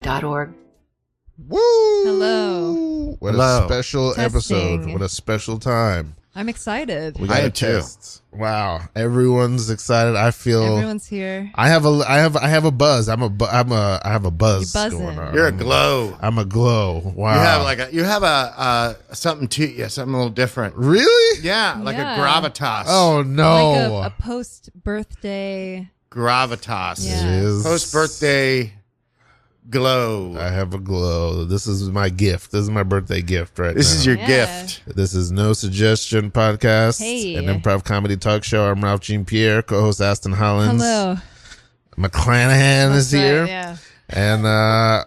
Woo! Hello. What a special Testing. episode. What a special time. I'm excited. We got a test. Wow. Everyone's excited. I feel Everyone's here. I have a buzz. I have a buzz You're buzzing. going on. You're a glow. I'm a glow. Wow. You have a something to you, something a little different. Really? Yeah, like Yeah. a gravitas. Oh no. Like a post-birthday. Gravitas. Yeah. It is. Post-birthday glow. I have a glow. This is my gift. This is my birthday gift right This now. is your Yeah. gift. This is No Suggestion Podcast, Hey. an improv comedy talk show. I'm Ralf Jean-Pierre, co-host Aston Hollins. Hello. McClanahan is That's right, here. yeah. And ladies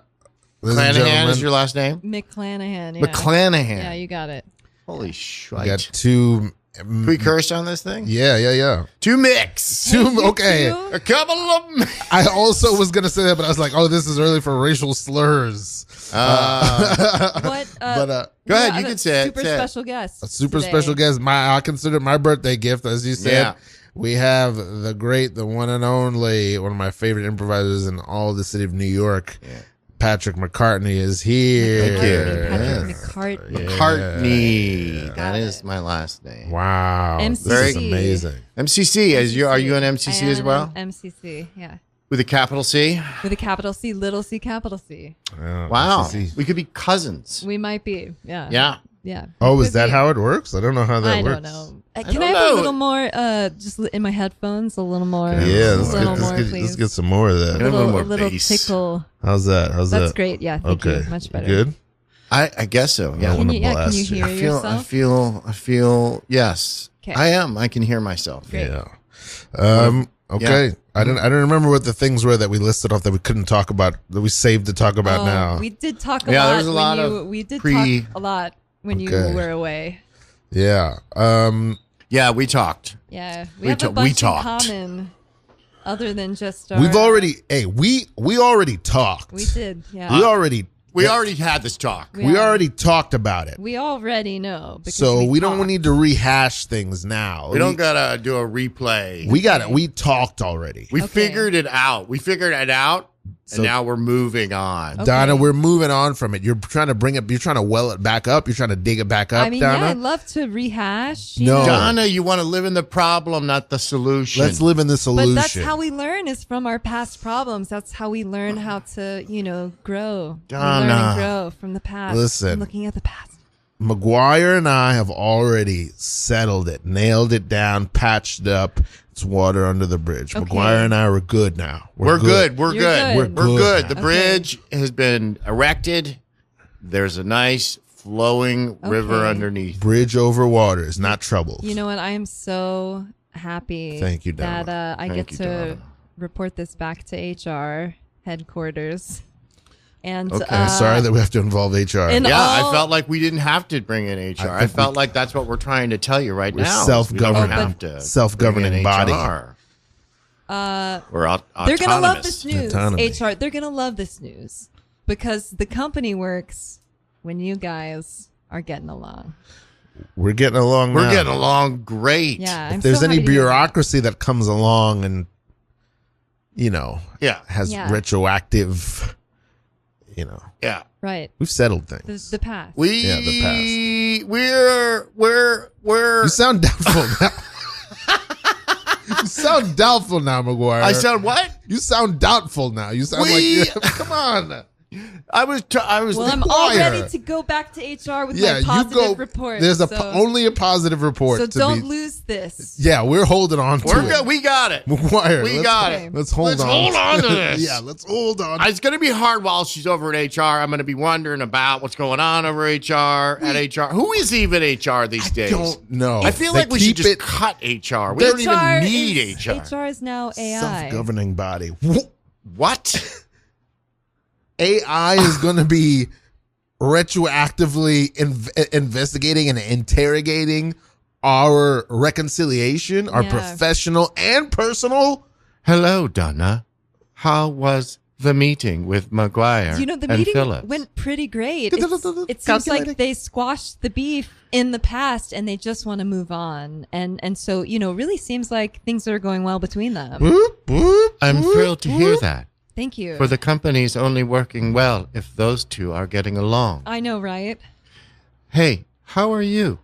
and McClanahan gentlemen, is your last name? McClanahan. Yeah. McClanahan. Yeah, you got it. Holy we shite. got two. Can we curse on this thing? Yeah. Two mix. Okay. Two? A couple of them. I also was gonna say that, but I was like, oh, this is early for racial slurs. What? But Go ahead, yeah, you a can say it, Super say it. special guest. a super today. special guest. I consider my birthday gift, as you said. Yeah. We have the great, the one and only, one of my favorite improvisers in all of the city of New York. Yeah. Patrick McCartney is here. Patrick Yes. McCartney. McCartney. Got That it. is my last name. Wow. MCC. This is amazing. MCC. Are you an MCC I as am well? an MCC, yeah. With a capital C? With a capital C, little c, capital C. Wow. MCC. We could be cousins. We might be, yeah. Yeah. Yeah. Oh, is Could that be. how it works? I don't know how that I works. don't know. I Can don't I have know. a little more, just in my headphones, a little more? Yeah, a little more, let's please. get some more of Yeah. that. a little more a little bass. tickle. How's that? That's great. Yeah, thank Okay. you. Much better. Good? I guess so. I Yeah. wanna Can you blast hear you. I yourself? feel, yes. 'Kay. I am. I can hear myself. Great. Yeah. Okay. I don't remember what the things were that we listed off that we couldn't talk about, that we saved to talk about now. We did talk a Yeah, lot. there was a lot of we did pre- talk a lot when you Okay. were away. Yeah. Yeah, we talked. Yeah, we We have ta- a we bunch in talked. common, other than just our. We've already we already talked. We did. Yeah. We already had this talk. we already talked about it. We already know. Because So we don't talked. need to rehash things now. We don't gotta do a replay. We got it. We talked already. We Okay. figured it out. So- And now we're moving on. Okay. Donna, we're moving on from it. You're trying to bring it. You're trying to well it back up. You're trying to dig it back up, I mean, Donna. yeah, I'd love to rehash. No. Donna, you want to live in the problem, not the solution. Let's live in the solution. But that's how we learn, is from our past problems. That's how we learn how to, grow. We learn Donna. and grow from the past. Listen. And looking at the past. McGuire and I have already settled it, nailed it down, patched it up. It's water under the bridge. Okay. McGuire and I are good now. We're good. We're You're good. good. We're We're good good. The now. bridge has been erected. There's a nice flowing river Okay. underneath. Bridge over water is not troubled. You know what? I am so happy Thank you, Donna. that I Thank get you, to Donna. report this back to HR headquarters. And Okay, sorry that we have to involve HR. and Yeah, all- I felt like we didn't have to bring in HR. I I think felt like that's what we're trying to tell you right We're now. self-governing. We don't have to Self-governing bring in body. HR. We're they're gonna love autonomous. this news. Autonomy. HR, they're gonna love this news because the company works when you guys are getting along. We're getting along We're now. getting along great. Yeah, If I'm there's so any happy to hear that. bureaucracy that comes along and, Yeah. has Yeah. retroactive, Yeah. Right, we've settled things. the past. Yeah, the We're You sound doubtful now. You sound doubtful now, McGuire. I sound what? You sound doubtful now. You sound We- like come on. I was Well, I'm all McGuire. ready to go back to HR with Yeah, my you positive go. report. There's so, only a positive report. so to don't be, lose this. Yeah, we're holding on to We're it. good. We got it. McGuire, We let's- got Okay. it. Let's hold Let's on. hold on to this. Yeah, let's hold on. It's going to be hard while she's over at HR. I'm going to be wondering about what's going on over HR at HR. Who is even HR these days? don't know. I feel They like we should keep just it cut HR. We don't even need HR. HR is now AI. self-governing body. What? AI is going to be retroactively investigating and interrogating our reconciliation, our Yeah. professional and personal. Hello, Donna. How was the meeting with McGuire You know, the and meeting Phillips? went pretty great. It seems Calculating. like they squashed the beef in the past and they just want to move on. And so, really seems like things are going well between them. Boop, boop, I'm boop, thrilled to hear boop. that. Thank you. For the company's only working well if those two are getting along. I know, right? Hey, how are you?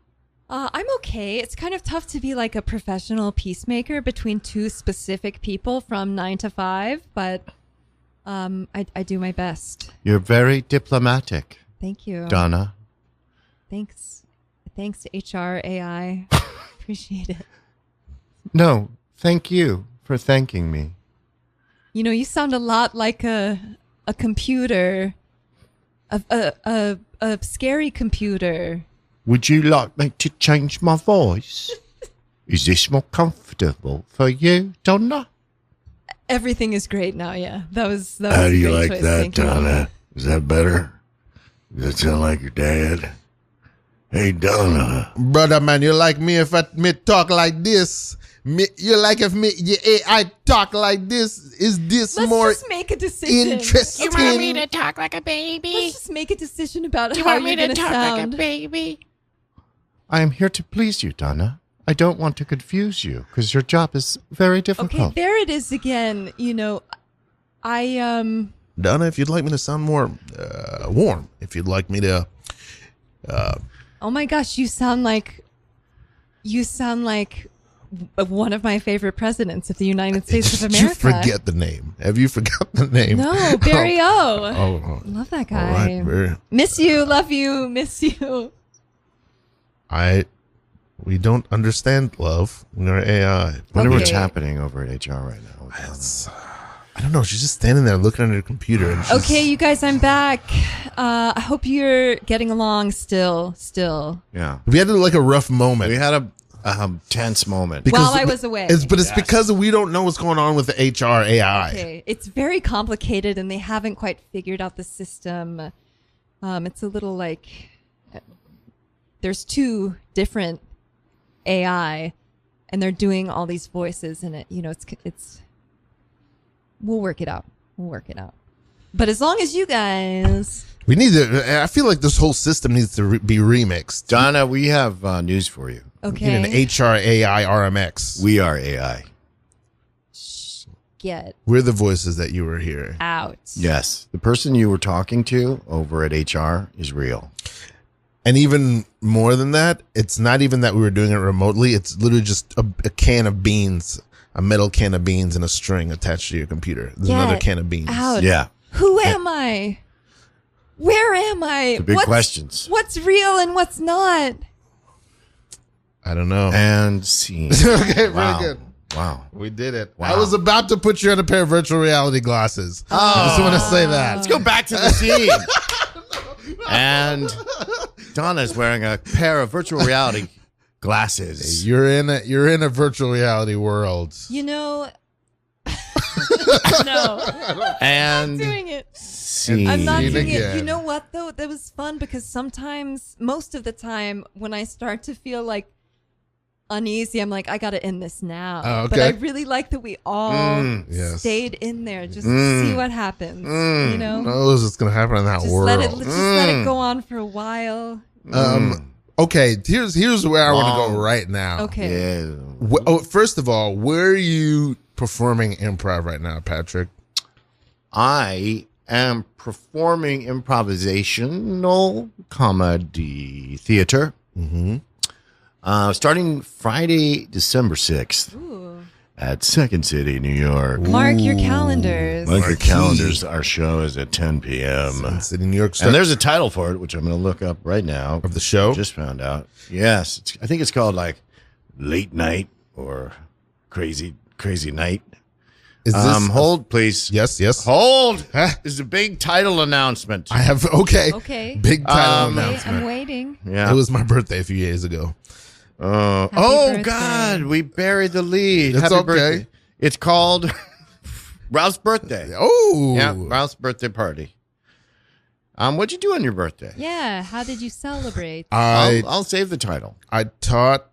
I'm okay. It's kind of tough to be like a professional peacemaker between two specific people from 9 to 5, but I do my best. You're very diplomatic, Thank you. Donna. Thanks to HR AI. Appreciate it. No, thank you for thanking me. You know, you sound a lot like a computer, a scary computer. Would you like me to change my voice? Is this more comfortable for you, Donna? Everything is great now. Yeah, that was. How a do you great like choice. that, Thank you. Donna? Is that better? Does that sound like your dad? Hey, Donna. Brother, man, you like me if me talk like this? You like if I talk like this? Is this Let's more just make a decision. interesting? You want me to talk like a baby? Let's just make a decision about You how want me you're to going to talk like a sound. baby? I am here to please you, Donna. I don't want to confuse you because your job is very Okay, difficult. there it is again. You know, Donna, if you'd like me to sound more warm, if you'd like me to, oh my gosh, you sound like one of my favorite presidents of the United States of did America. you forget the name? Have you forgot the name? No, Barry O. Oh, Love that all guy. right. Miss you, love you, miss you. We don't understand love. We're AI. Wonder what's Okay. happening over at HR right now. with Donna. I don't know. She's just standing there looking at her computer. And she's, Okay, you guys, I'm back. I hope you're getting along still. Yeah. we had like a rough moment. We had a tense moment. While I was away. But it's because we don't know what's going on with the HR AI. Okay, it's very complicated, and they haven't quite figured out the system. It's a little like there's two different AI, and they're doing all these voices, and it's. We'll work it out. But as long as you guys, We need to. I feel like this whole system needs to be remixed. Donna, we have news for you. We okay, need an HR AI RMX. We are AI. get We're the voices that you were hearing. out. Yes. The person you were talking to over at HR is real. And even more than that, it's not even that we were doing it remotely. It's literally just a can of beans, a metal can of beans and a string attached to your computer. There's another can of beans. Out. Yeah. Who am I? Where am I? The big questions. What's real and what's not? I don't know. And scene. Okay, Wow. very good. Wow. We did it. Wow. I was about to put you on a pair of virtual reality glasses. I just want to say that. Let's go back to the scene. And Donna's wearing a pair of virtual reality glasses. You're in a virtual reality world. You know, no, And doing it. scene. I'm not Scene doing it. again. You know what though? That was fun because sometimes, most of the time, when I start to feel like uneasy, I'm like, I gotta end this now. Oh, But I okay. really like that we all Yes. stayed in there just to see what happens. You know, Who knows what's going to happen in that just world? let it go on for a while. Okay, here's where I want to Long. go right now. Okay. Yeah. First of all, where are you performing improv right now, Patrick? I am performing improvisational comedy theater. Starting Friday, December 6th Ooh. at Second City, New York. Mark your calendars. Mark your Marquee. calendars. Our show is at 10 p.m. City, New York. And there's a title for it, which I'm going to look up right now. of the show. Just found out. Yes. I think it's called like Late Night or Crazy Night. Is this Hold, please. Yes. Hold. Huh? This is a big title announcement. I have Okay. big title Okay, announcement. I'm waiting. Yeah. It was my birthday a few days ago. Oh birthday. God, we buried the lead. It's Happy okay. birthday. It's called Ralph's birthday. Oh, Yeah, Ralph's birthday party. What'd you do on your birthday? Yeah. How did you celebrate? I'll save the title. I taught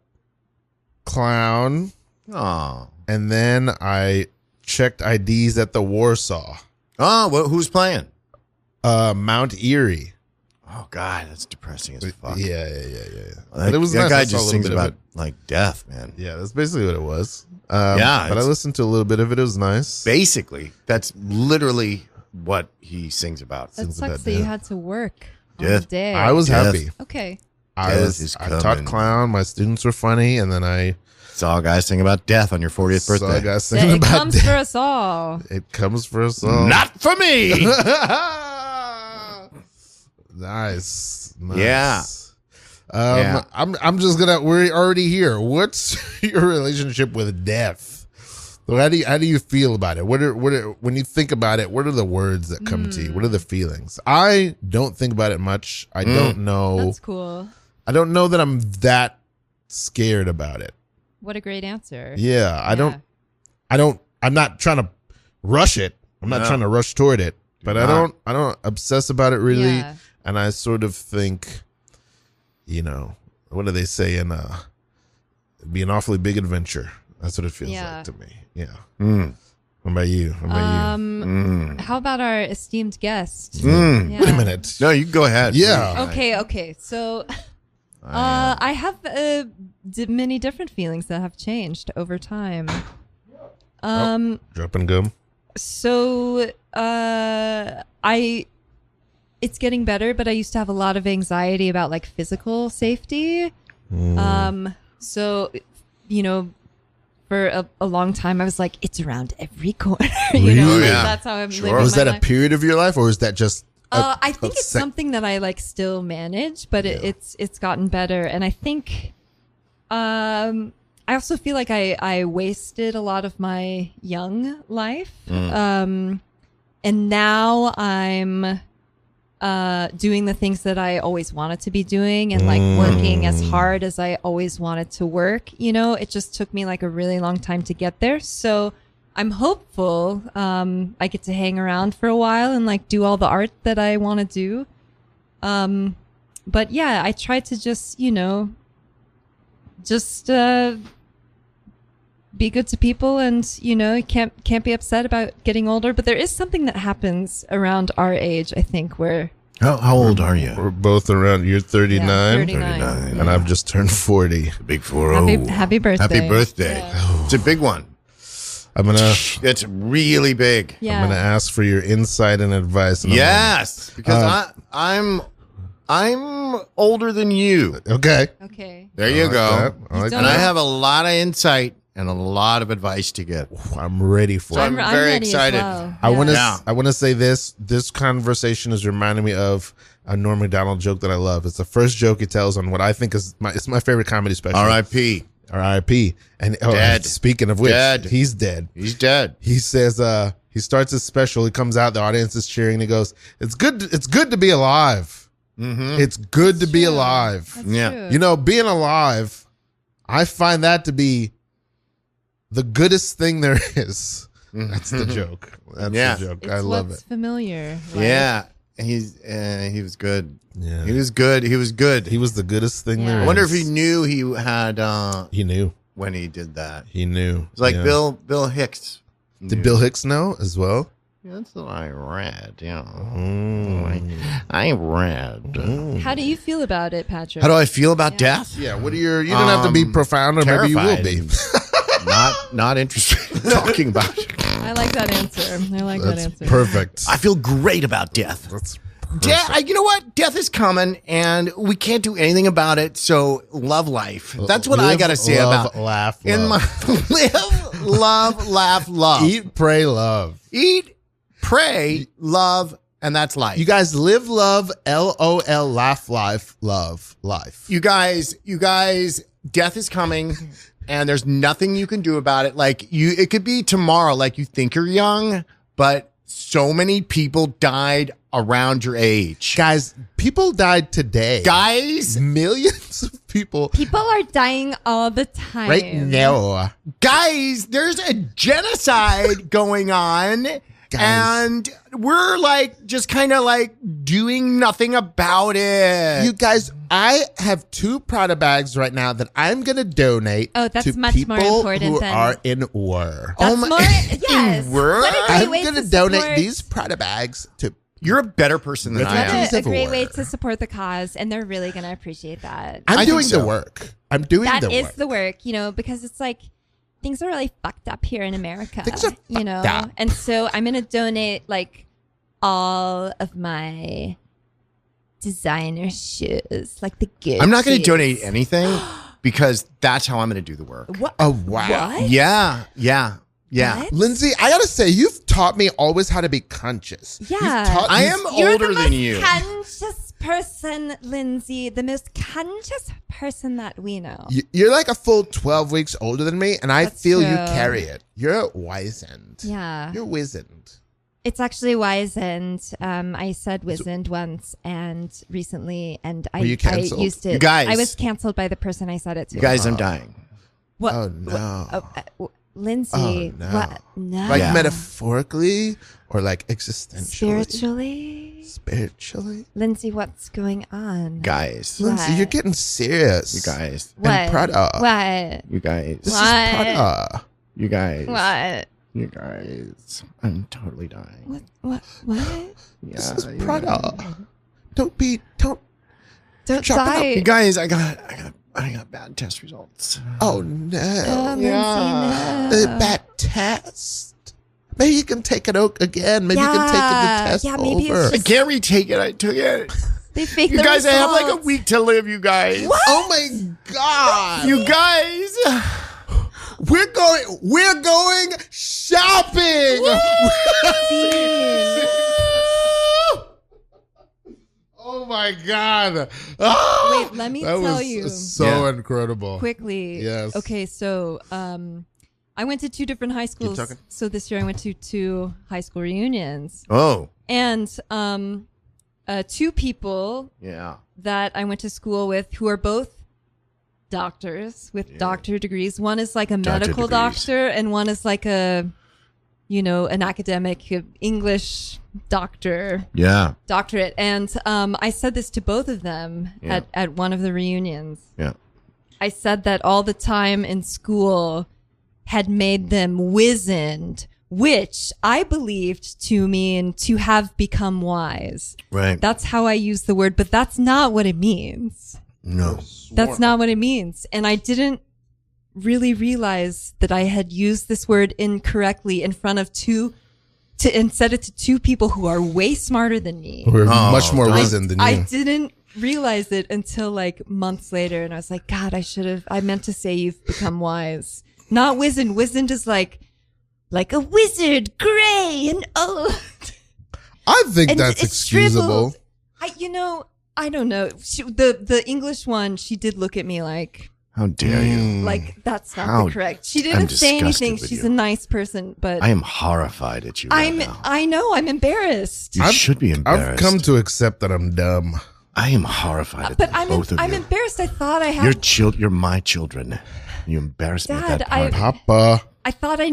clown, Oh. and then I checked IDs at the Warsaw, Oh, well, who's playing? Mount Erie. Oh God, that's depressing as fuck. Yeah. But it was that nice. guy I saw a just little sings bit of about it. like death, man. Yeah, that's basically what it was. Yeah, but I it's- listened to a little bit of it. It was nice. Basically, that's literally what he sings about. That Sings sucks about that you death. had to work on Death. the day. I was Death. happy. okay. I is taught coming. clown. My students were funny, and then I Saw a guy sing about death on your 40th saw a birthday. guy singing It about comes death. for us all. It comes for us all. Not for me. Nice. Yeah. Yeah. I'm just gonna. We're already here. What's your relationship with death? So how do you feel about it? What are when you think about it? What are the words that come to you? What are the feelings? I don't think about it much. I don't know. That's cool. I don't know that I'm that scared about it. What a great answer. Yeah, I don't. I'm not trying to rush it. I'm not trying to rush toward it. But I don't obsess about it really. Yeah. And I sort of think, what do they say in it'd be an awfully big adventure. That's what it feels like to me. Yeah. What about you? How about our esteemed guest? Wait a minute. No, you can go ahead. Yeah. Okay. So, I have many different feelings that have changed over time. Drop and gum. So, it's getting better, but I used to have a lot of anxiety about like physical safety. So, for a long time, I was like, it's around every corner. Really? Like, Yeah. that's how I'm Sure. living Was my that a life. period of your life, or is that just? I think it's something that I like still manage, but it's gotten better. And I think, I also feel like I wasted a lot of my young life. And now I'm, doing the things that I always wanted to be doing and like working as hard as I always wanted to work. It just took me like a really long time to get there. So I'm hopeful I get to hang around for a while and like do all the art that I want to do. But yeah, I try to just, be good to people and, can't be upset about getting older. But there is something that happens around our age, I think, where How old are you? We're both around. You're 39, 39. and I've just turned 40. Big 40. Happy birthday. Happy birthday. Yeah. It's a big one. I'm gonna It's really big. Yeah. I'm gonna ask for your insight and advice. And Yes, because I'm older than you. Okay. Okay. There you I like go. that. I like And that. I have a lot of insight and a lot of advice to give. I'm ready for So it. I'm very ready as excited. well. I want to. Yeah. I want to say this. This conversation is reminding me of a Norm Macdonald joke that I love. It's the first joke he tells on what I think is it's my favorite comedy special. R.I.P. R.I.P. And Dead. speaking of which, Dead. he's dead. He's dead. He says, he starts his special. He comes out. The audience is cheering. And he goes, "It's good. It's good to be alive. It's good to be True. alive. That's Yeah. true. Being alive, I find that to be the goodest thing there is." That's the joke. That's Yeah. the joke. It's I love what's it. familiar. Right? Yeah. He was good. Yeah. He was good. He was good. He was the goodest thing Yeah. there I is. wonder if he knew he had He knew. when he did that. He knew. It's like Yeah. Bill Hicks. Did knew. Bill Hicks know as well? Yeah, that's what I read. Yeah. Mm. I read. How do you feel about it, Patrick? How do I feel about death? Yeah. What are your? You don't have to be profound, or maybe you will terrified. be. Not interested in talking about it. I like that answer. I like That's that answer. perfect. I feel great about death. That's Death, you know what? Death is coming, and we can't do anything about it. So love life. That's what I Live, gotta say love, about laugh. in love. my live, love, laugh, love. Eat, pray, love. Eat, pray, love, and that's life. You guys live, love, LOL, laugh, life, love, life. You guys, death is coming, and there's nothing you can do about it. It could be tomorrow. Like you think you're young, but so many people died around your age. Guys, people died today. Guys, Millions of people People are dying all the time. right now. guys, there's a genocide going on. And we're just kind of doing nothing about it. You guys, I have 2 Prada bags right now that I'm going to donate Oh, that's to much more people important who than- are in war. That's more. Yes. word? What a great I'm way going to to donate support- these Prada bags to You're a better person than I am. That's a Civil great War. way to support the cause, and they're really going to appreciate that. I'm I doing think the so. work. I'm doing That the is work. the work, because it's like things are really fucked up here in America. Things are fucked up. And so I'm going to donate like all of my designer shoes, like the good. I'm not going to shoes. donate anything because that's how I'm going to do the work. What? Oh, wow. What? Yeah. What? Lindsay, I gotta say, you've taught me always how to be conscious. Yeah. You've taught I me- am You're older the than most you. conscious person, Lindsay. The most conscious person that we know. You're like a full 12 weeks older than me, and I That's feel you true. carry it. You're wizened. Yeah. You're wizened. It's actually wizened. I said wizened once and recently, and Were you I canceled? used it. You guys. I was canceled by the person I said it to. You guys, I'm dying. What? Oh, no. Lindsay. Oh, no. What? No. Like Yeah. metaphorically or like existentially? Spiritually? Lindsay, what's going on? Guys. Lindsay, What? you're getting serious. You guys. What? And Prada. What? You guys. This What? is Prada. You guys. What? You guys. I'm totally dying. What? What? Yeah, This is yeah. Prada. Don't Don't Shut up. die. You guys, I got bad test results. Oh, no. Lindsay, Yeah. no. Bad test. Maybe you can take it again. Maybe you can take the test Yeah, maybe it's over. I just- can't retake it. I took it. They faked You the guys, I have like a results. week to live, you guys. Oh my God. You guys. We're going shopping. Oh my God. Ah! Wait, let me That tell was you so Yeah. incredible. quickly. Yes. Okay, so I went to 2 different high schools. talking. So this year I went to 2 high school reunions, Oh, and 2 people yeah. that I went to school with who are both doctors with doctor degrees. One is like a medical degrees. doctor, and one is like an academic English doctor. Yeah. Doctorate. And I said this to both of them Yeah. at one of the reunions. Yeah. I said that all the time in school had made them wizened, which I believed to mean to have become wise. Right. That's how I use the word, but that's not what it means. No. That's not what it means. And I didn't really realize that I had used this word incorrectly in front of and said it to 2 people who are way smarter than me. We're Oh, much more don't- wizened than you. I didn't realize it until like months later, and I was like, God, I meant to say you've become wise. Not wizened. Wizened is like a wizard, gray and old. I think And that's it's excusable. shriveled. I don't know. The English one, she did look at me like How dare you? like that's not How- the correct. She I'm didn't say disgusted anything. with She's you. a nice person, but I am horrified at you right now. I know I'm embarrassed. You should be embarrassed. I've come to accept that I'm dumb. I am horrified at But I'm both of I'm you. embarrassed. I thought I had. You're my children. You embarrassed me Dad, at that party. Papa, I thought I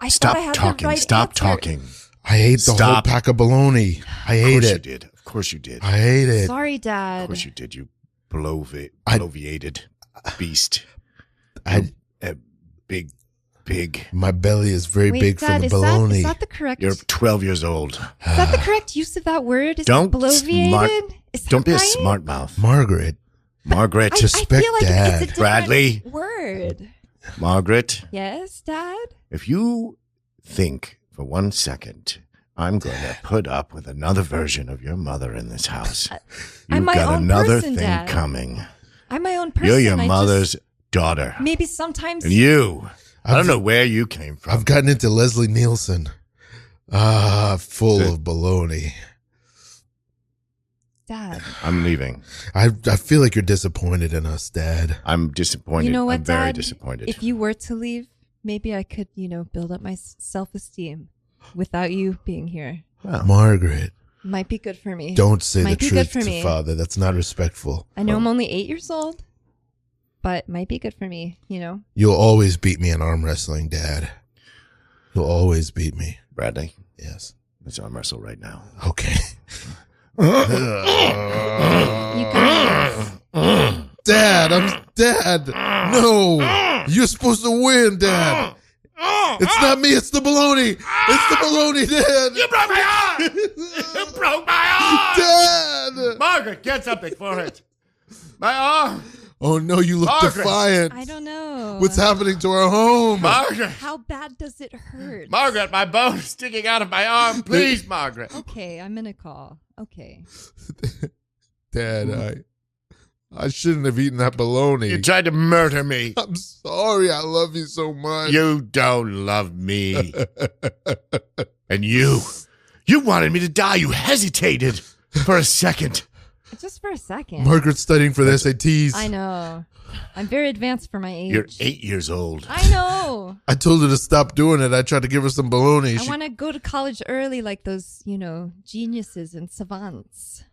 Stop thought I had talking. the right Stop answer. talking. I ate the whole Stop. pack of bologna. I Of ate course you it. did. Of course you did. I ate it. Sorry, Of Dad. course you did. You I- bloviated beast. I, A big pig. my belly is very Wait, big Dad, from the is bologna. that the correct? You're 12 years old. Is that the correct use of that word? Is Don't it bloviated? smart- Is that Don't be a right? smart mouth. Margaret, Margaret. I Respect feel like Dad. it's a different Bradley. word. Margaret, Yes, Dad. if you think for 1 second I'm going to put up with another version of your mother in this house, I'm you've my got own another person, thing Dad. coming. I'm my own person. You're your I mother's just- daughter. maybe sometimes. And you, I don't I've- know where you came from. I've gotten into Leslie Nielsen. Full Good. of bologna. Dad. I'm leaving. I feel like you're disappointed in us, Dad. I'm disappointed. You know what, I'm very Dad? disappointed. If you were to leave, maybe I could, build up my self-esteem without you being here. Well, Margaret, Might be good for me. don't say Might the be good truth for to me. Father. That's not respectful. I know I'm only 8 years old, but might be good for me, You'll always beat me in arm wrestling, Dad. You'll always beat me. Bradley, Yes. let's arm wrestle right now. Okay. You guys, Dad, I'm Dad. No, you're supposed to win, Dad. It's not me. It's the baloney. It's the baloney, Dad. You broke my arm. You broke my arm. Dad. Margaret, get something for it. My arm. Oh, no, you look Margaret. defiant. I don't know. What's happening to our home? Margaret. How bad does it hurt? Margaret, my bone is sticking out of my arm. Please, Margaret. Okay, I'm gonna call. Okay. Dad, I shouldn't have eaten that bologna. You tried to murder me. I'm sorry. I love you so much. You don't love me. And you wanted me to die. You hesitated for a second. Just for a second. Margaret's studying for the SATs. I know. I'm very advanced for my age. You're 8 years old. I know. I told her to stop doing it. I tried to give her some bologna. I want to go to college early like those, geniuses and savants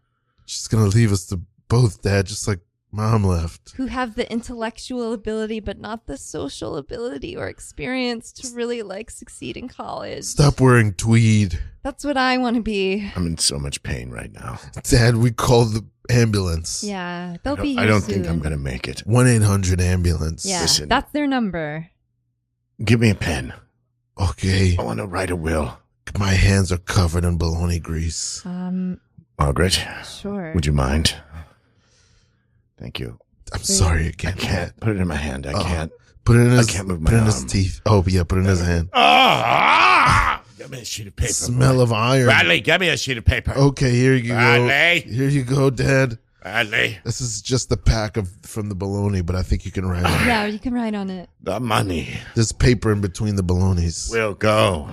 She's going to leave us to both, Dad, just like Mom left. who have the intellectual ability but not the social ability or experience to really succeed in college. Stop wearing tweed. That's what I want to be. I'm in so much pain right now. Dad, we called the ambulance. Yeah, they'll be here I don't soon. think I'm going to make it. 1-800-ambulance. Yeah, Listen. that's their number. Give me a pen. Okay. I want to write a will. My hands are covered in bologna grease. Margaret, Sure. would you mind? Thank you. I'm sorry I again. can't. Put it in my hand. I can't. Put it in his, I can't move put it my in his arm. teeth. Oh, yeah, put it in his hand. Give me a sheet of paper. Smell of iron. Bradley, give me a sheet of paper. Okay, here you go. Bradley. Here you go, Dad. Bradley, This is just the pack from the bologna, but I think you can write on it. Yeah, you can write on it. the money There's paper in between the bolognas. will go.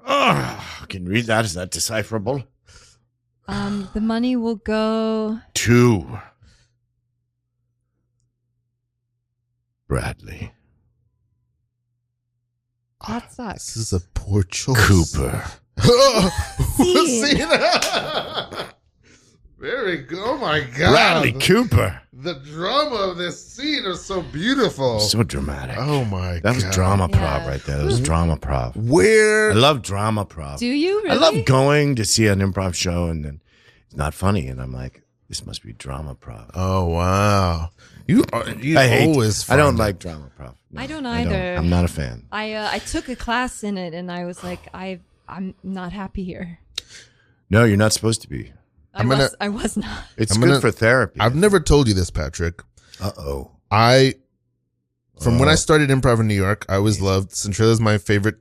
Can you read that? Is that decipherable? The money will go. To Bradley That sucks. This is a poor choice. Cooper. Scene. Very good. Oh my God. Bradley Cooper. The drama of this scene is so beautiful. So dramatic. Oh my God. That was drama Yeah. prov right there. That was drama prov. Where? I love drama prov. Do you really? I love going to see an improv show and then it's not funny, and I'm like, this must be drama prov. Oh wow. You always. I don't find it. like drama prov. No, I don't either. I'm not a fan. I took a class in it and I was like, I'm not happy here. No, you're not supposed to be. I was not. It's I'm good gonna- for therapy. I've never told you this, Patrick. Uh-oh. From when I started improv in New York, I always loved Centralia is my favorite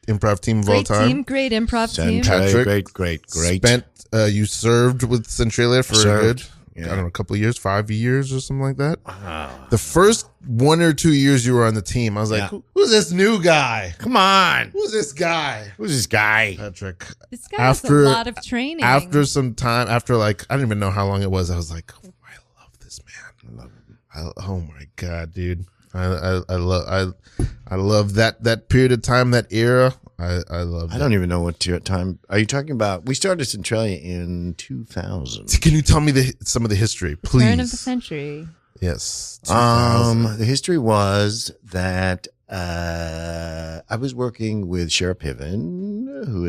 improv team of all Great time. team, great improv team. Centralia, Patrick, great. Spent you served with Centralia for a good, yeah. I don't know, a couple of years, 5 years or something like that. Ah. The first 1 or 2 years you were on the team, I was like, Yeah. who's this new guy? Come on. Who's this guy? Who's this guy? Patrick. This guy has a lot of training. After some time, after I don't even know how long it was, I was like, oh, I love this man. I love him. Oh my God, dude. I love that period of time, that era. I love I don't even know what time. Are you talking about? We started Centralia in 2000. Can you tell me some of the history, please? Turn of the century. Yes. 2000. The history was that I was working with Shira Piven, who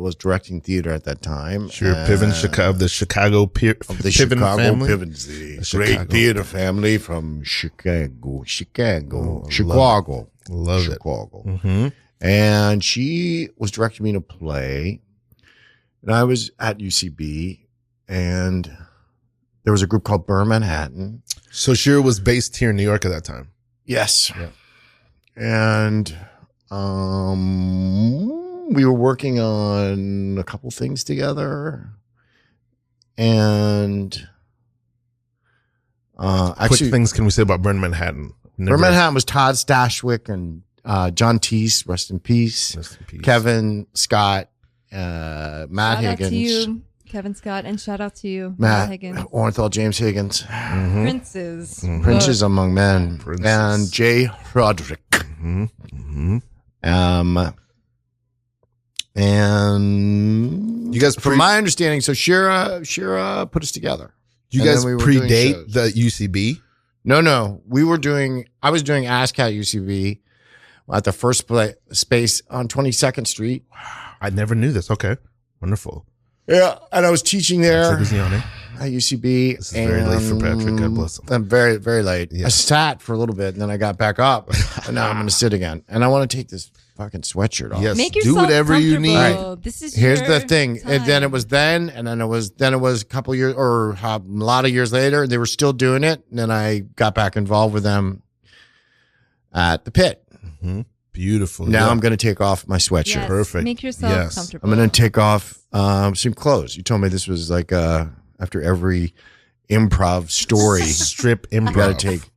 was directing theater at that time. Sure, Piven, of the Chicago of the Piven Chicago family. Pivens, the The great Chicago. theater family from Chicago. Oh, Chicago. Love it. Chicago. Mm-hmm. And she was directing me in a play, and I was at UCB, and there was a group called Burn Manhattan. So Shira was based here in New York at that time. Yes. Yeah. And we were working on a couple things together. And actually, Quick things can we say about Burn Manhattan? Burn Manhattan was Todd Stashwick and John Teese, rest in peace. Rest in peace. Kevin Scott, Matt Shout Higgins. out to you, Kevin Scott, and shout out to you, Matt Higgins. Orenthal, James Higgins, Mhm. Princes. Princes Among Men, Princes. and Jay Roderick. Mhm. Mhm. And You guys from my understanding, so Shira put us together. You And guys then we were doing predate shows. the UCB? No, I was doing ASCAT UCB at the first space on 22nd Street. I never knew this. Okay. Wonderful. Yeah, and I was teaching there. Luciano. at UCB. This is very late for Patrick. God bless him. I'm very, very late. Yeah. I sat for a little bit and then I got back up. And now I'm going to sit again. And I want to take this fucking sweatshirt off. Yes, Make do yourself whatever you need. comfortable. This is Here's your the thing. And then it time. was then, and then it was a couple years or a lot of years later. They were still doing it. And then I got back involved with them at the pit. Mhm. Beautiful. Now Yeah. I'm going to take off my sweatshirt. Yes, Perfect. Make yourself Yes. comfortable. I'm going to take off some clothes. You told me this was like after every improv story. strip You improv. got to take.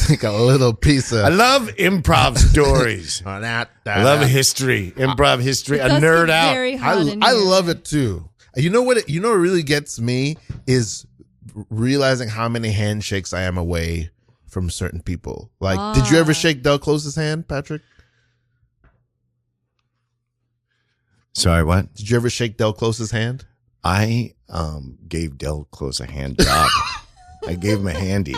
Take a little piece of. I love improv stories. on that. I love history, improv history. It A does nerd get out. very hot in I here. love it too. You know what? You know what really gets me is realizing how many handshakes I am away from certain people. Like, did you ever shake Del Close's hand, Patrick? Sorry, what? Did you ever shake Del Close's hand? I gave Del Close a hand job. I gave him a handy.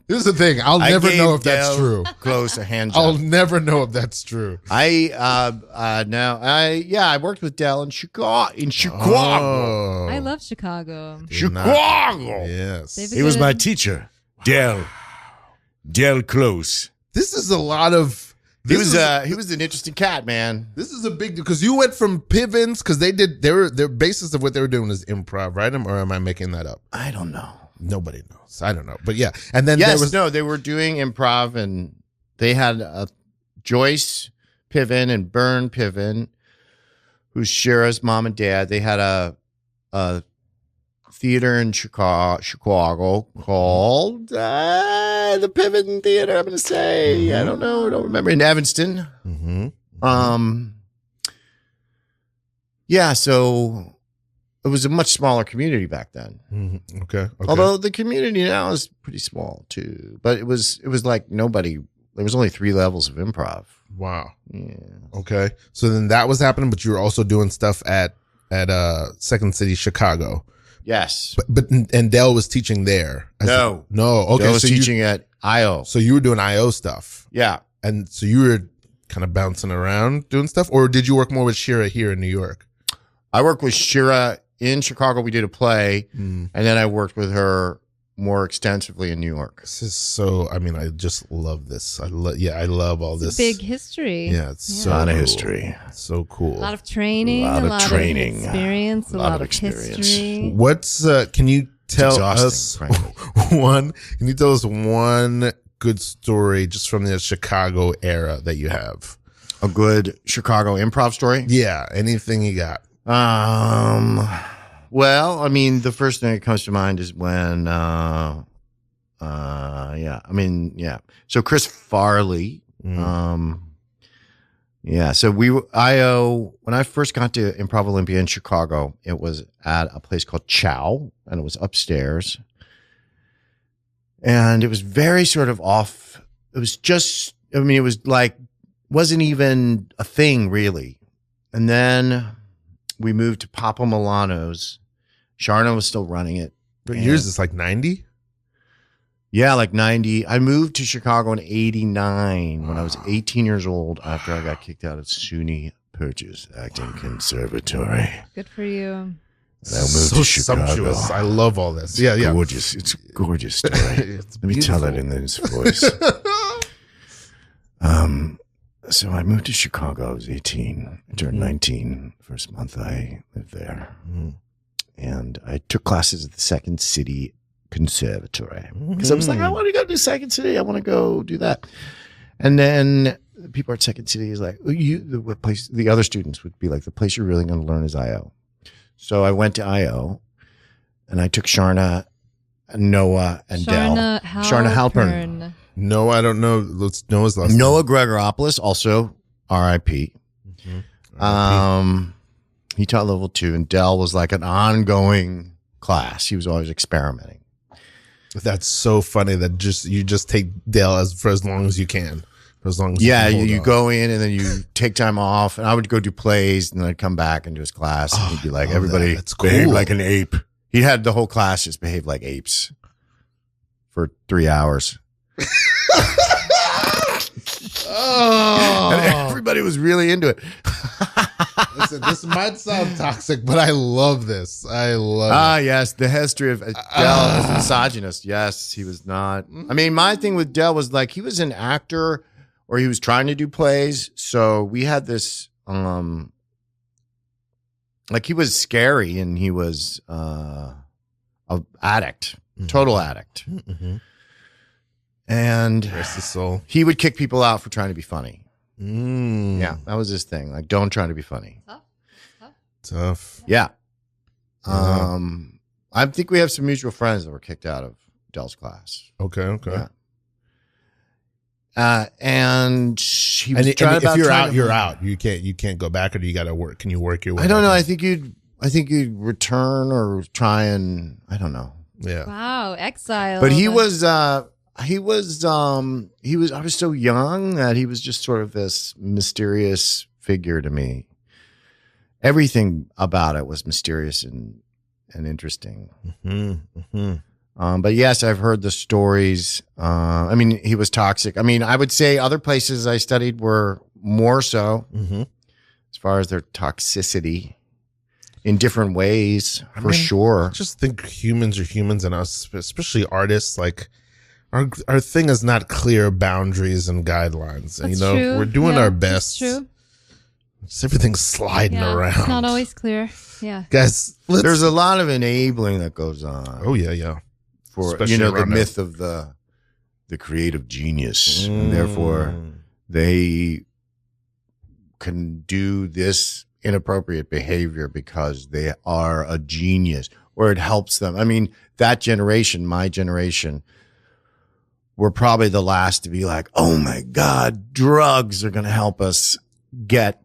Here's the thing. I'll I never gave know if that's Del true. Close a hand I'll job. never know if that's true. I worked with Del in Chicago. Oh. I love Chicago. Chicago. Yes. They've He was my good- teacher, Del Close. This is a lot of. He This was an interesting cat, man. This is a big deal because you went from Pivens because their basis of what they were doing is improv, right? Or am I making that up? I don't know. Nobody knows. I don't know, but yeah. And then Yes, they were doing improv, and they had Joyce Piven and Bern Piven, who's Shira's mom and dad. They had a theater in Chicago called the Piven Theater. I'm going to say I don't know. I don't remember in Evanston. Mhm. Yeah. So it was a much smaller community back then. Mhm. Okay. Although the community now is pretty small too, but it was like nobody. There was only 3 levels of improv. Wow. Yeah. Okay. So then that was happening, but you were also doing stuff at Second City Chicago. Yes. But and Del was teaching there. No. No. Okay. I was so teaching at IO. So you were doing IO stuff, Yeah. and so you were kind of bouncing around doing stuff, or did you work more with Shira here in New York? I worked with Shira in Chicago. We did a play, and then I worked with her more extensively in New York. This is so. I mean, I just love this. I love all this. Big history. Yeah, it's so A lot of cool. history. It's so cool. A lot of training. A lot of training. Experience. A lot of history. What's can you tell exhausting, us frankly. one? Can you tell us one good story just from the Chicago era that you have? A good Chicago improv story? Yeah, anything you got? Well, I mean, the first thing that comes to mind is when, So Chris Farley, so when I first got to Improv Olympia in Chicago, it was at a place called Chow, and it was upstairs. And it was very sort of off. It was just, I mean, it was like, wasn't even a thing really. And then we moved to Papa Milano's. Sharna was still running it. What years is like 90? Yeah, like 90. I moved to Chicago in 89 when I was 18 years old after I got kicked out of SUNY Purchase Acting Conservatory. Good for you. And I moved to Chicago. Sumptuous. I love all this. Yeah. Gorgeous. It's a gorgeous story. It's Let me tell it beautiful. in this voice. So I moved to Chicago. I was 18. I turned 19. First month I lived there. And I took classes at the Second City Conservatory because I was like, I want to go to Second City. I want to go do that. And then the people at Second City is like, the other students would be like, the place you're really going to learn is IO. So I went to IO and I took Sharna, Noah, and Del. Sharna Halpern. No, I don't know. Let's know his last name. Noah Gregoropoulos, also RIP. He taught level 2, and Del was like an ongoing class. He was always experimenting. That's so funny that you just take Del for as long as you can. For as long as Yeah, you, can hold you on. go in and then you take time off, and I would go do plays, and then I'd come back and do his class, and he'd be like, love everybody that. That's behave cool. like an ape. He had the whole class just behave like apes for 3 hours. And everybody was really into it. Listen, this might sound toxic, but I love this. I love it. Yes, the history of Del as a misogynist. Yes, he was not. I mean, my thing with Del was like he was an actor, or he was trying to do plays. So we had this, like he was scary, and he was a addict, total addict, and Rest his soul. he would kick people out for trying to be funny. Mm. Yeah, that was his thing. Like, don't try to be funny. Tough. Yeah. Yeah. I think we have some mutual friends that were kicked out of Del's class. Okay. Yeah. And he was And trying if about you're trying out, to- you're out. You can't go back, or do you got to work? Can you work your way? I don't know. back I think you'd return or try and I don't know. in? Yeah. Wow, exile. But I was so young that he was just sort of this mysterious figure to me. Everything about it was mysterious and interesting. But yes, I've heard the stories. I mean, he was toxic. I mean, I would say other places I studied were more so as far as their toxicity in different ways, for sure. I just think humans are humans, and us, especially artists, like our thing is not clear boundaries and guidelines. And, That's true. we're doing Yeah, our that's best. true. Just everything's sliding Yeah, around. it's not always clear. Yeah. Guys, There's a lot of enabling that goes on. Oh yeah. For Especially the around myth of the creative genius, and therefore they can do this inappropriate behavior because they are a genius, or it helps them. I mean, that generation, my generation, we're probably the last to be like, oh my God, drugs are going to help us get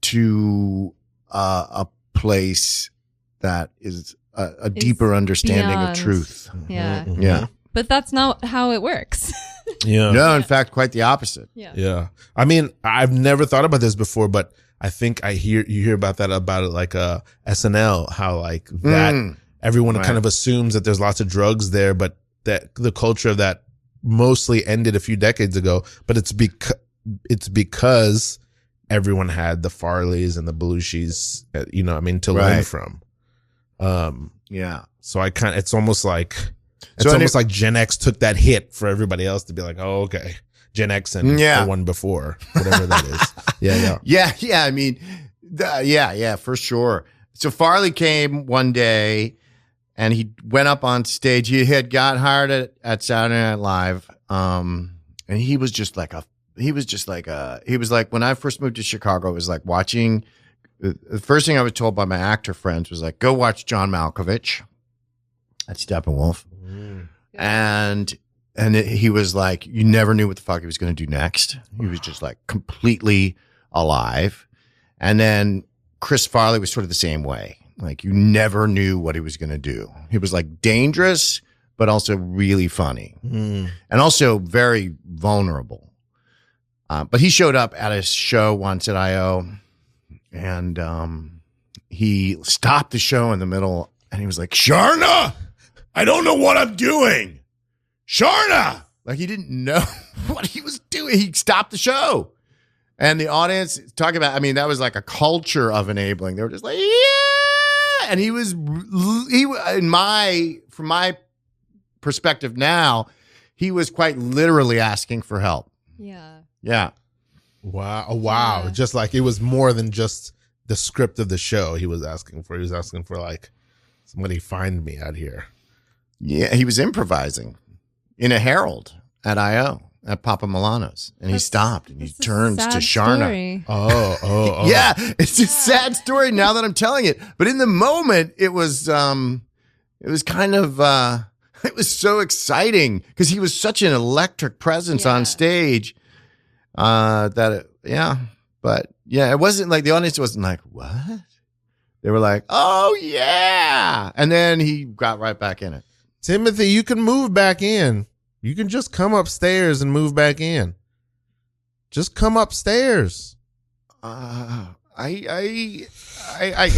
to a place that is a deeper understanding beyond. of truth. Yeah. Yeah. But that's not how it works. Yeah. No, in fact, quite the opposite. Yeah. I mean, I've never thought about this before, but I think you hear about it like SNL, how like that everyone kind of assumes that there's lots of drugs there, but that the culture of that mostly ended a few decades ago. But it's because everyone had the Farleys and the Belushis, to learn from. Yeah. So it's almost like like Gen X took that hit for everybody else to be like, oh, okay, Gen X and the one before, whatever that is. Yeah. I mean, for sure. So Farley came one day, and he went up on stage. He had got hired at Saturday Night Live, and he was like when I first moved to Chicago, it was like watching. The first thing I was told by my actor friends was like, go watch John Malkovich at Steppenwolf. And he was like, you never knew what the fuck he was going to do next. He was just like completely alive. And then Chris Farley was sort of the same way. Like you never knew what he was going to do. He was like dangerous, but also really funny and also very vulnerable. But he showed up at a show once at I.O. and he stopped the show in the middle and he was like, Sharna, I don't know what I'm doing. Sharna! Like he didn't know what he was doing. He stopped the show. And the audience talking about, I mean, that was like a culture of enabling. They were just like, yeah. And from my perspective now, he was quite literally asking for help. Yeah. Yeah. Wow. Yeah. Just like it was more than just the script of the show he was asking for like, somebody find me out here. Yeah, he was improvising in a Herald at I.O. at Papa Milano's, and he stopped and he turns to Sharna. Story. Oh. Yeah, it's a sad story now that I'm telling it. But in the moment, it was kind of it was so exciting because he was such an electric presence on stage But it wasn't like the audience wasn't like, what? They were like, oh yeah. And then he got right back in it. Timothy, you can move back in. You can just come upstairs and move back in. Just come upstairs. I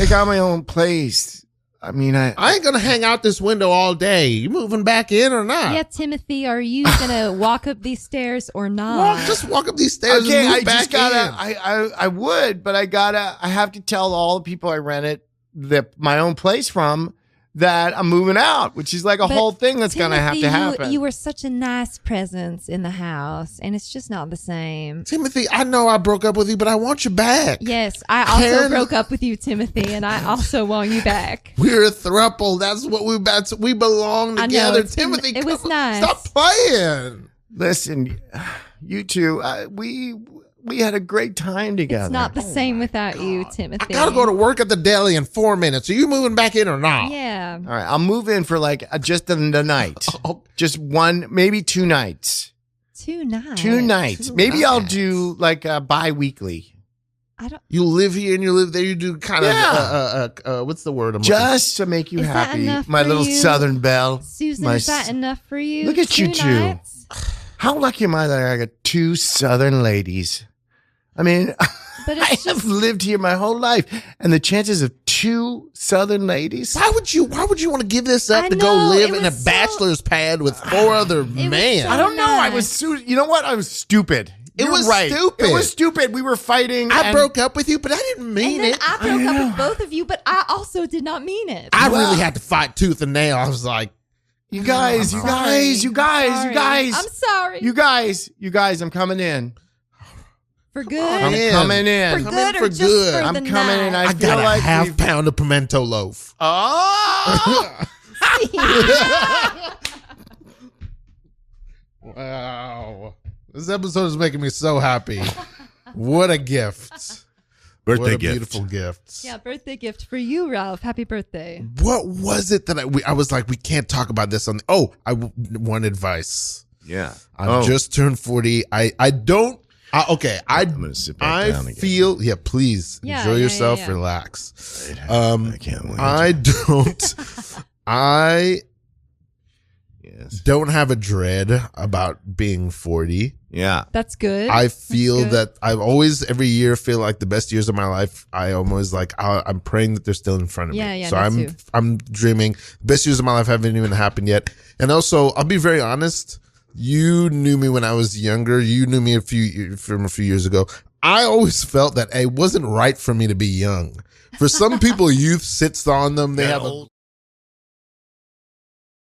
got my own place. I mean, I ain't gonna hang out this window all day. You moving back in or not? Yeah, Timothy, are you gonna walk up these stairs or not? Just walk up these stairs okay, and move I back just gotta. in. I would, but I have to tell all the people I rented my own place from that I'm moving out, which is like a But whole thing that's gonna have to Timothy, happen. You were such a nice presence in the house, and it's just not the same. Timothy, I know I broke up with you, but I want you back. Yes, I also Karen- broke up with you, Timothy, and I also want you back. We're a throuple. That's what we belong I know, together. it's been- Timothy, it was come on, nice. Stop playing. Listen, you two, we had a great time together. It's not the same without you, Timothy. I gotta go to work at the deli in 4 minutes. Are you moving back in or not? Yeah. All right, I'll move in for like just the night. Just one, maybe 2 nights. 2 nights. 2 nights. Maybe I'll do like bi-weekly. I don't. You live here and you live there. You do kind of what's the word? Just to make you Is that happy, enough my for little you? Southern belle. Susan, My is that enough for you? Look at you 2 two. nights? How lucky am I that I got 2 Southern ladies? I mean, But I it's have just lived here my whole life, and the chances of 2 Southern ladies. Why would you want to give this up I to go know, live it in a was so- bachelor's pad with 4 other men? so I don't know. I nice. was, you know what? I was stupid. It You're was right. stupid. It was stupid. We were fighting. I and- broke up with you, but I didn't and mean then it. I broke up with both of you, but I also did not mean it. I really had to fight tooth and nail. I was like, You guys, I'm you guys, sorry. you guys, I'm you sorry. guys. I'm sorry. You guys, I'm coming in. For good. I'm in. coming in. For Come good in or for just good. for I'm the coming in. night? I feel got a like half we've- pound of pimento loaf. Oh! Wow. This episode is making me so happy. What a gift. Birthday What a gift. beautiful gift. Yeah, birthday gift for you, Ralph. Happy birthday. What was it that I was like, we can't talk about this on one advice. Yeah. I've just turned 40. I don't. I'm gonna sit back down again. feel. Yeah, please Yeah, enjoy yeah, yourself. yeah, yeah. Relax. I can't wait. I don't. I Yes. don't have a dread about being 40. Yeah. That's good. I feel good. that I've always, every year, feel like the best years of my life. I almost like I'm praying that they're still in front of Yeah, me. yeah, So me too. I'm dreaming. The best years of my life haven't even happened yet. And also, I'll be very honest. You knew me when I was younger. You knew me from a few years ago. I always felt that it wasn't right for me to be young. For some people, youth sits on them. They have a